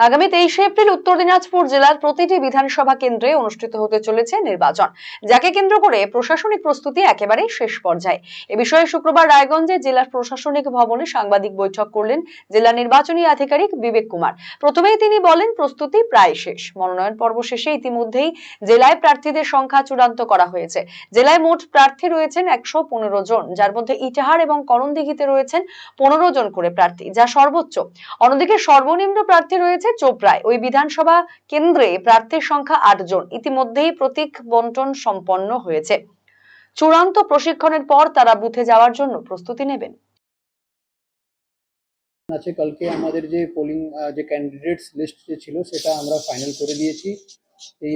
আগামী 23শে এপ্রিল উত্তর দিনাজপুর জেলার প্রতিটি বিধানসভা কেন্দ্রে অনুষ্ঠিত হতে চলেছে নির্বাচন, যাকে কেন্দ্র করে প্রশাসনিক প্রস্তুতি একেবারে শেষ পর্যায়ে। এ বিষয়ে শুক্রবার রায়গঞ্জে জেলার প্রশাসনিক ভবনে সাংবাদিক বৈঠক করলেন জেলা নির্বাচনী আধিকারিক বিবেক কুমার। প্রথমেই তিনি বলেন, প্রস্তুতি প্রায় শেষ। মনোনয়ন পর্ব শেষে ইতিমধ্যেই জেলায় প্রার্থীদের সংখ্যা চূড়ান্ত করা হয়েছে। জেলায় মোট প্রার্থী রয়েছেন 115 জন, যার মধ্যে ইটাহার এবং করণদিঘিতে রয়েছেন 15 জন করে প্রার্থী, যা সর্বোচ্চ। অন্যদিকে সর্বনিম্ন প্রার্থী রয়েছে চোপড়ায়। ওই বিধানসভা কেন্দ্রে প্রার্থীর সংখ্যা 8 জন। ইতিমধ্যেই প্রতীক বন্টন সম্পন্ন হয়েছে। চূড়ান্ত প্রশিক্ষণের পর তারা বুথে যাওয়ার জন্য প্রস্তুতি নেবেন। আছে কালকে আমাদের যে পোলিং যে ক্যান্ডিডেটস লিস্ট যে ছিল সেটা আমরা ফাইনাল করে দিয়েছি। এই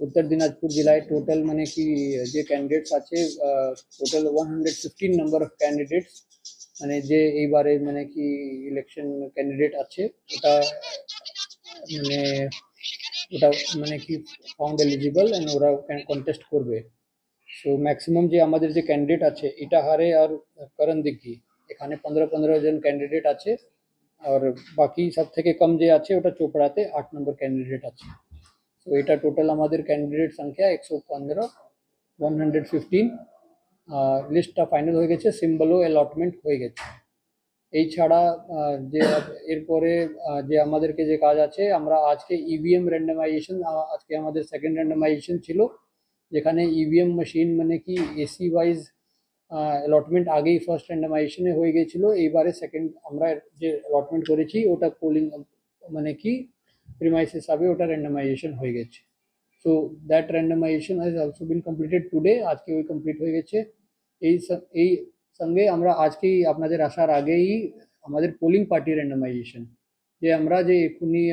উত্তর দিনাজপুর জেলায় টোটাল মানে কি যে ক্যান্ডিডেটস আছে টোটাল 115 নাম্বার অফ ক্যান্ডিডেটস, মানে যে এইবারে মানে কি ইলেকশন ক্যান্ডিডেট আছে ওটা মানে কি ফাউন্ড এলিজিবল এন্ড ওরা কন্টেস্ট করবে। সো ম্যাক্সিমাম যে আমাদের যে ক্যান্ডিডেট আছে ইটাহারে আর করণদিঘি, এখানে 15 জন ক্যান্ডিডেট আছে, আর বাকি সব থেকে কম যে আছে ওটা চোপড়াতে 8 নম্বর ক্যান্ডিডেট আছে। তো এটা টোটাল আমাদের ক্যান্ডিডেট সংখ্যা 115 লিস্টটা ফাইনাল হয়ে গেছে, সিম্বলও অ্যালটমেন্ট হয়ে গেছে। এই ছাড়া যে এরপরে যে আমাদেরকে যে কাজ আছে, আমরা আজকে ইভিএম র্যান্ডমাইজেশন, আজকে আমাদের সেকেন্ড র্যান্ডমাইজেশন ছিল, যেখানে ইভিএম মেশিন মানে কি এসি ওয়াইজ অ্যালটমেন্ট আগেই ফার্স্ট র্যান্ডমাইজেশনে হয়ে গেছিলো। এইবারে সেকেন্ড আমরা যে অ্যালটমেন্ট করেছি ওটা পোলিং মানে কি প্রিমাইস হিসাবে ওটা র্যান্ডমাইজেশন হয়ে গেছে। So that randomisation has also been completed today, আজকে ওই কমপ্লিট হয়ে গেছে। এই সঙ্গে আমরা আজকেই আপনাদের আসার আগেই আমাদের পোলিং পার্টি র্যান্ডমাইজেশন যে আমরা যে এখনই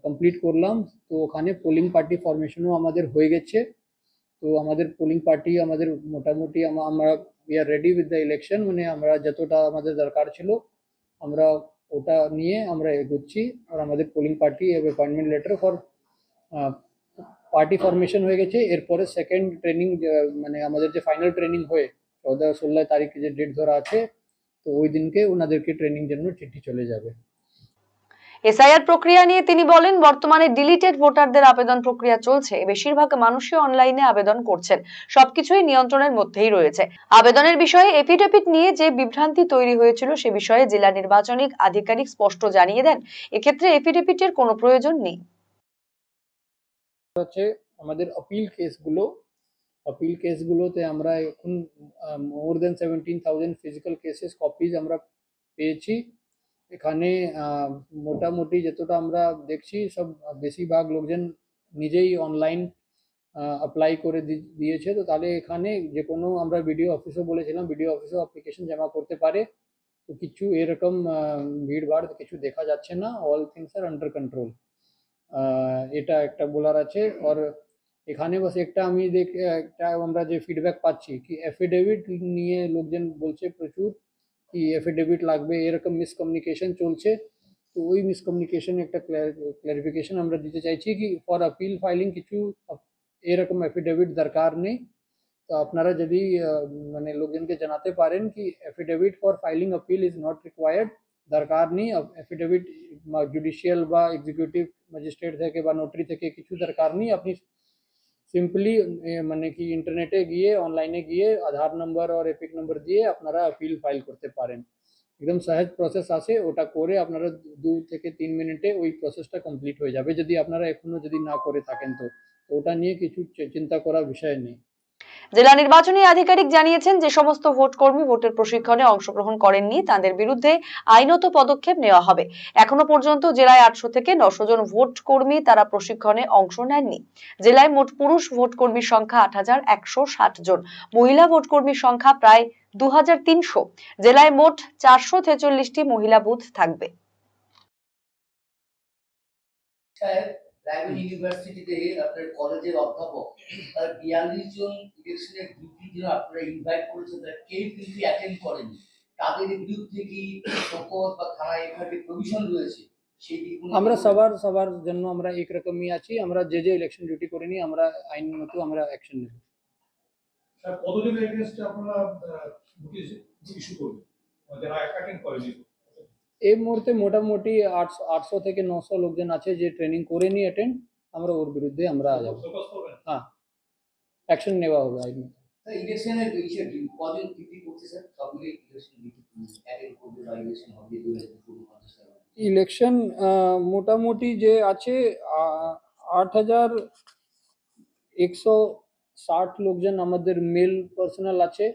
কমপ্লিট করলাম, তো ওখানে পোলিং পার্টি ফরমেশনও আমাদের হয়ে গেছে। তো আমাদের পোলিং পার্টি আমাদের মোটামুটি আমরা we are ready with the election, মানে আমরা যতটা আমাদের দরকার ছিল আমরা ওটা নিয়ে আমরা এগোচ্ছি। আর আমাদের polling party appointment letter for party formation হয়ে গেছে। এরপরে সেকেন্ড ট্রেনিং মানে আমাদের যে ফাইনাল ট্রেনিং হয়ে 14-16 তারিখে যে ডেট ধরা আছে, তো ওই দিনকে ওনাদেরকে ট্রেনিং জন্য চিঠি চলে যাবে। এসআইআর প্রক্রিয়া নিয়ে তিনি বলেন, বর্তমানে ডিলিটেড ভোটারদের আবেদন প্রক্রিয়া চলছে। বেশিরভাগ মানুষই অনলাইনে আবেদন করছেন। সবকিছুই নিয়ন্ত্রণের মধ্যেই রয়েছে। আবেদনের বিষয়ে এফিডেভিট নিয়ে যে বিভ্রান্তি তৈরি হয়েছিল সে বিষয়ে জেলা নির্বাচনিক আধিকারিক স্পষ্ট জানিয়ে দেন, এক্ষেত্রে এফিডেভিটের কোনো প্রয়োজন নেই। হচ্ছে আমাদের আপিল কেসগুলোতে আমরা এখন মোর দেন 17,000 ফিজিক্যাল কেসেস কপিজ আমরা পেয়েছি। এখানে মোটামুটি যতটা আমরা দেখছি সব বেশিরভাগ লোকজন নিজেই অনলাইন অ্যাপ্লাই করে দিয়েছে। তো তাহলে এখানে যে কোনো আমরা বিডিও অফিসও বলেছিলাম, বিডিও অফিসেও অ্যাপ্লিকেশন জমা করতে পারে। তো কিছু এরকম ভিড়ভাড় কিছু দেখা যাচ্ছে না, all things are under control, এটা একটা বলার আছে। আর এখানে বাস একটা আমরা যে ফিডব্যাক পাচ্ছি কি এফিডেভিট নিয়ে লোকজন বলছে প্রচুর কি এফিডেভিট লাগবে, এরকম মিসকমিউনিকেশন চলছে। তো ওই মিসকমিউনিকেশন একটা ক্লারিফিকেশন আমরা দিতে চাইছি কি ফর আপিল ফাইলিং কিছু এরকম এফিডেভিট দরকার নেই। তো আপনারা যদি মানে লোকজনকে জানাতে পারেন কি affidavit for filing appeal is not required, দরকার নেই এফিডেভিট জুডিশিয়াল বা এক্সিকিউটিভ ম্যাজিস্ট্রেট থেকে বা নোটারি থেকে কিছু দরকার নেই। আপনি সিম্পলি মানে কি ইন্টারনেটে গিয়ে অনলাইনে গিয়ে আধার নম্বর আর এপিক নম্বর দিয়ে আপনারা আপিল ফাইল করতে পারেন। একদম সহজ প্রসেস আছে, ওটা করে আপনারা 2 থেকে 3 মিনিটে ওই প্রসেসটা কমপ্লিট হয়ে যাবে, যদি আপনারা এখনো যদি না করে থাকেন। তো ওটা নিয়ে কিছু চিন্তা করার বিষয় নেই। জেলা নির্বাচনী আধিকারিক জানিয়েছেন, যে সমস্ত ভোট কর্মী ভোটের প্রশিক্ষণে অংশগ্রহণ করেননি তাদের বিরুদ্ধে আইনত পদক্ষেপ নেওয়া হবে। এখনো পর্যন্ত জেলায় 800 থেকে 900 জন ভোট কর্মী তারা প্রশিক্ষণে অংশ নেননি। জেলায় মোট পুরুষ ভোট কর্মীর সংখ্যা 8160 জন, মহিলা ভোট কর্মীর সংখ্যা প্রায় 2300। জেলায় মোট 446টি মহিলা বুথ থাকবে। রায়গঞ্জ ইউনিভার্সিটিতে আপনার কলেজের অধ্যাপক 42 জন ইলেকশনের ডিউটির জন্য আপনারা ইনভাইট করেছেন, তারা কেউ কিন্তু অ্যাটেন্ড করেনি। তাদের বিরুদ্ধে কি শোকজ বা থানা এফআইআর প্রভিশন রয়েছে? আমরা সবার জন্য আমরা একরকমই আছি। আমরা যে ইলেকশন ডিউটি করিনি আমরা আইন মতো আমরা অ্যাকশন নেব। স্যার কতজনের এগেইনস্টে আপনারা নোটিশ ইস্যু করবেন যারা অ্যাটেন্ড করেনি? এই মুহূর্তে মোটামুটি 800 থেকে 900 লোকজন আছে যে ট্রেনিং করে নি অ্যাটেন্ড, আমরা ওর বিরুদ্ধে আমরা যাব, ফোকাস করবেন। হ্যাঁ অ্যাকশন নেওয়া হবে আইনি। স্যার ইলেকশনের বিষয়ে কদিন ডিউটি করছে স্যার, সবগুলো ইলেকশন ডিউটি অ্যাটেন্ড করবে বা ইলেকশন হবে 2050 টাকা। ইলেকশন মোটামুটি যে আছে 8160 লোকজন আমাদের মেল পার্সোনাল আছে,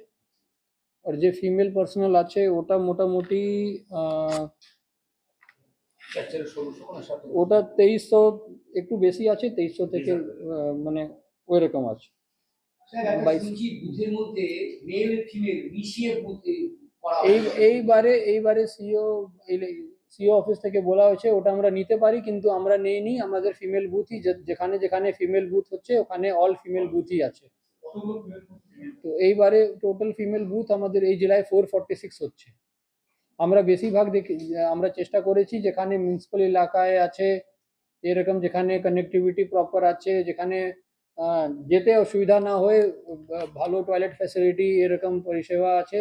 আর যে ফিমেল পার্সোনাল আছে ওটা মোটামুটি ওটা 2300 একটু বেশি আছে, 2300 থেকে মানে ওই রকম আছে। স্যার একটা 22 শুনছি বুথের মধ্যে মেল ফিমেল মিশিয়ে বুথে করা এইবারে সিও অফিস থেকে বলা হয়েছে ওটা আমরা নিতে পারি, কিন্তু আমরা নেইনি। আমাদের ফিমেল বুথই যেখানে যেখানে ফিমেল বুথ হচ্ছে ওখানে অল ফিমেল বুথই আছে। কতগুলো female? তো এইবারে টোটাল ফিমেল বুথ আমাদের এই জেলায় 446 হচ্ছে। আমরা বেশিরভাগ আমরা চেষ্টা করেছি যেখানে মিউনিসিপ্যাল এলাকায় আছে এরকম, যেখানে কানেক্টিভিটি প্রপার আছে, যেখানে যেতে অসুবিধা না হয়, ভালো টয়লেট ফ্যাসিলিটি এরকম পরিষেবা আছে,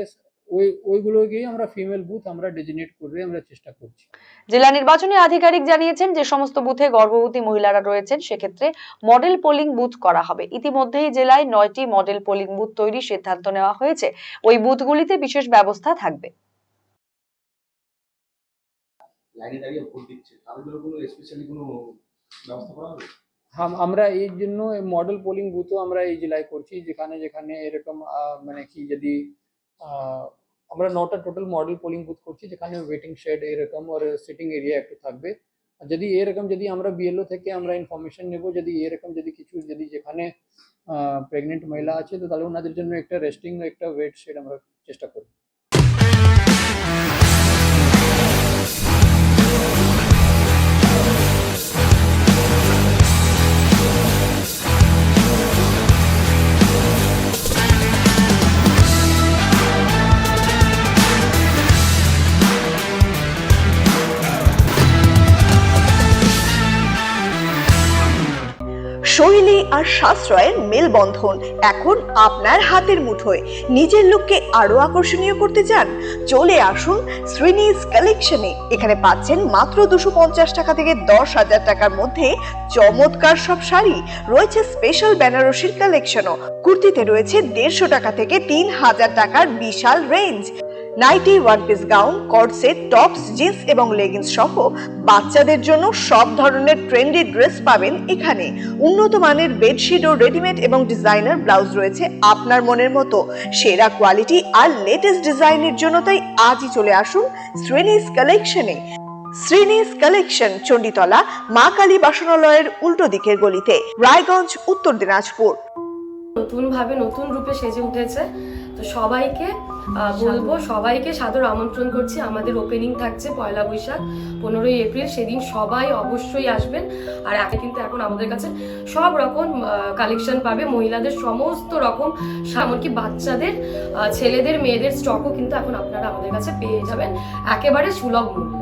ওইগুলোকেই আমরা ফিমেল বুথ আমরা ডেজিগনেট করে আমরা চেষ্টা করছি। জেলা নির্বাচনী আধিকারিক জানিয়েছেন যে সমস্ত বুথে গর্ভবতী মহিলারা রয়েছেন সেক্ষেত্রে মডেল পোলিং বুথ করা হবে। ইতিমধ্যেই জেলায় 9টি মডেল পোলিং বুথ তৈরির সিদ্ধান্ত নেওয়া হয়েছে। ওই বুথগুলিতে বিশেষ ব্যবস্থা থাকবে। লাইনে দাঁড়িয়ে ভোট দিচ্ছে তাদের জন্য কোনো স্পেশালি কোনো ব্যবস্থা করা হবে? আমরা এই জন্য মডেল পোলিং বুথও আমরা এই জেলায় করছি, যেখানে যেখানে এরকম মানে কি যদি আমরা 9টা টোটাল মডেল পোলিং বুথ করছি, যেখানে ওয়েটিং শেড এরকম আর সিটিং এরিয়া একটু থাকবে। যদি এরকম যদি আমরা বিএলও থেকে আমরা ইনফরমেশন নেব, যদি এরকম যদি কিছু যদি যেখানে প্রেগনেন্ট মহিলা আছে তো তাহলে ওনাদের জন্য একটা রেস্টিং একটা ওয়েট শেড আমরা চেষ্টা করব। শৈলী আর সাশ্রয়ের মেলবন্ধন এখন আপনার হাতের মুঠোয়। নিজের লুককে আরো আকর্ষণীয় করতে চান? চলে আসুন শ্রীনিস কালেকশনে। এখানে পাচ্ছেন মাত্র 250 টাকা থেকে 10,000 টাকার মধ্যে চমৎকার সব শাড়ি। রয়েছে স্পেশাল বেনারসির কালেকশনও। কুর্তিতে রয়েছে 150 টাকা থেকে 3000 টাকার বিশাল range. Nighty, one piece gown, cord set, tops, jeans এবং লেগিংস সহ বাচ্চাদের জন্য সব ধরনের ট্রেন্ডি ড্রেস পাবেন এখানে। উন্নত মানের বেডশিট ও রেডিমেড এবং ডিজাইনার ব্লাউজ রয়েছে আপনার মনের মতো। সেরা কোয়ালিটি আর লেটেস্ট ডিজাইনের জন্য তাই আজই চলে আসুন শ্রীনিস কালেকশনে। শ্রীনিস কালেকশন, চণ্ডীতলা মা কালী বাসনালয়ের উল্টো দিকের গলিতে, রায়গঞ্জ, উত্তর দিনাজপুর। নতুন ভাবে নতুন রূপে সেজে উঠেছে, তো সবাইকে বলবো, সবাইকে সাদর আমন্ত্রণ করছি। আমাদের ওপেনিং থাকছে 1 বৈশাখ 15 এপ্রিল, সেদিন সবাই অবশ্যই আসবেন। আর কিন্তু এখন আমাদের কাছে সব রকম কালেকশন পাবে, মহিলাদের সমস্ত রকম, এমনকি বাচ্চাদের, ছেলেদের, মেয়েদের স্টকও কিন্তু এখন আপনারা আমাদের কাছে পেয়ে যাবেন একেবারে সুলভ মূল্যে।